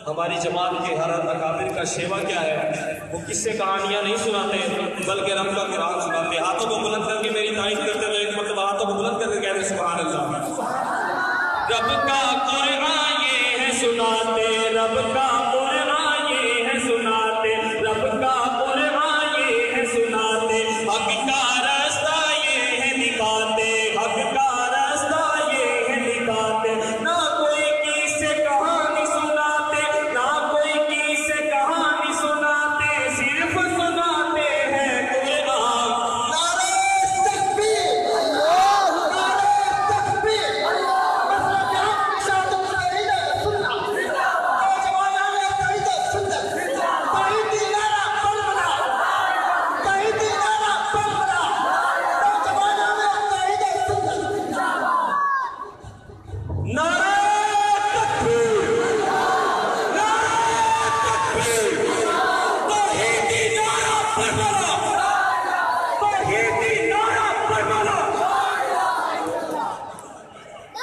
ہماری جماعت کے ہر اکابر کا شیوا کیا ہے؟ وہ کس سے کہانیاں نہیں سناتے بلکہ رب کا قرآن سناتے. ہاتھوں کو بلند کر کے میری تعریف کرتے ہوئے ایک مرتبہ ہاتھوں کو بلند کر کے کہتے ہیں سبحان اللہ. رب کا قرآن یہ ہے سناتے, رب کا قرآن یہ ہے سناتے, رب کا قرآن یہ ہے سناتے, حق کا راستہ یہ ہے دکھاتے, حق کا راستہ یہ ہے دکھاتے. نہ کوئی کس سے کہانی سناتے, نہ کوئی کس سے کہانی سناتے, صرف سناتے ہیں قرآن. نعرہ تکبیر, نعرہ تکبیر.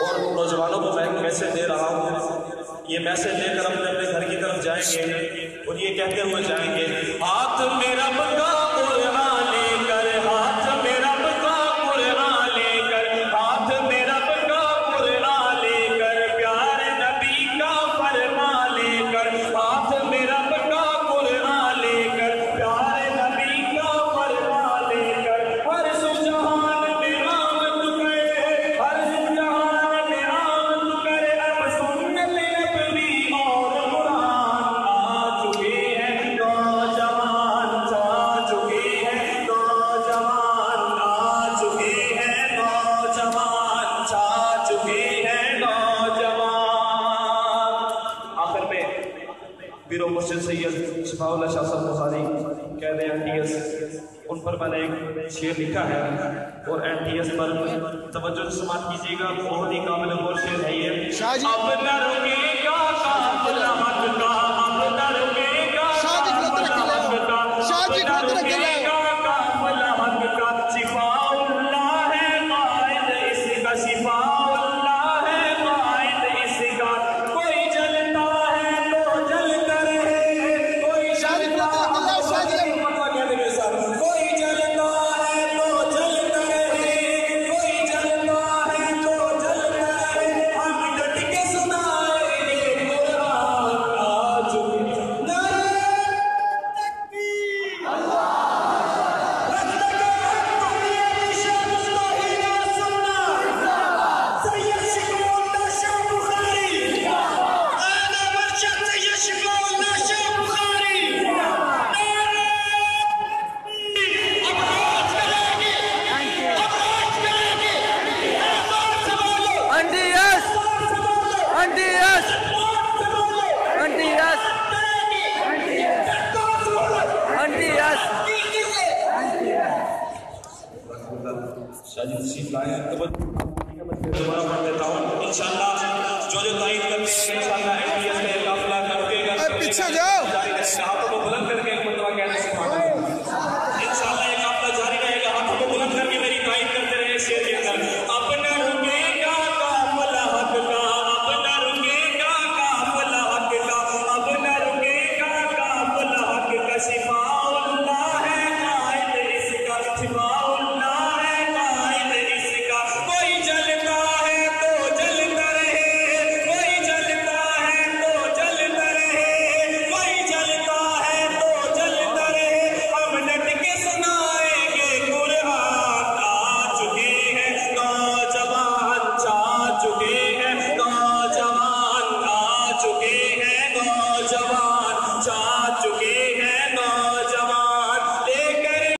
اور نوجوانوں کو میں میسج دے رہا ہوں, یہ میسج لے کر اپنے اپنے گھر کی طرف جائیں گے اور یہ کہتے ہوئے جائیں گے, ہاتھ میں رب کا قرآن لے کر, ہاتھ میں رب کا قرآن لے کر, ہاتھ میں رب کا قرآن لے کر, پیارے نبی کا فرمان لے کر, ہاتھ میں رب کا قرآن لے کر, پیارے نبی کا فرمان لے کر, ہر سو جہان میں آمد کرے, ہر سو جہان میں آمد کرے, اب سن لے اپنی اور قرآن. آ چکے ہیں نوجوان, آ چکے ہیں نوجوان, آ چکے ہیں نوجوان, آ چکے ہیں نوجوان. آخر میں پیر و مرشد سید شفاء اللہ شاہ صاحب بخاری کہہ دیں NTS, ان پر میں نے ایک شعر لکھا ہے اور NTS پر توجہ سماعت کیجیے گا, بہت ہی قابل غور شعر ہے یہ. اب نہ رکے گا قافلہ حق کا, اب نہ رکے گا قافلہ حق کا, اب نہ رکے گا قافلہ حق کا. شفاء اللہ ہے قائد اس کا, شفاء اللہ ہے قائد اس کا. کوئی جلتا ہے تو جلتا رہے, کوئی جلتا ہے تو کوئی جلتا ہے تو جلتا رہے, کوئی جلتا ہے تو جلتا رہے. ہم ڈٹ کے سنائیں گے قرآن. آ چکے نعرہ تکبیر, رب کا تحریر شاہ مصطفی کا سننا, سید شفاء اللہ شاہ بخاری, اعلیٰ مرشد سید شفاء اللہ شاہ بخاری. نعرہ اب راج کریں گے, اب راج کریں گے. احسان سنبھالو, NTS, سنبھالو, NTS, سنبھالو. NTS, NTS. شاید تشریف لائیں دوبارہ پڑھ دیتا ہوں انشاءاللہ. جو تائید کرتے ہیں انشاءاللہ NTS میں قافلہ کر کے گا, پیچھے جاؤ. ہاتھوں کو بلند کر کے ایک مرتبہ کہنے سے انشاءاللہ یہ قافلہ جاری رہے گا. ہاتھوں کو بلند کر کے میری تائید کرتے رہے شعر کے اندر. اب نہ رکے گا قافلہ حق کا, اب نہ رکے گا قافلہ حق کا, اب نہ رکے گا قافلہ حق کا. شفاء اللہ ہے قائد اس کا, شفاء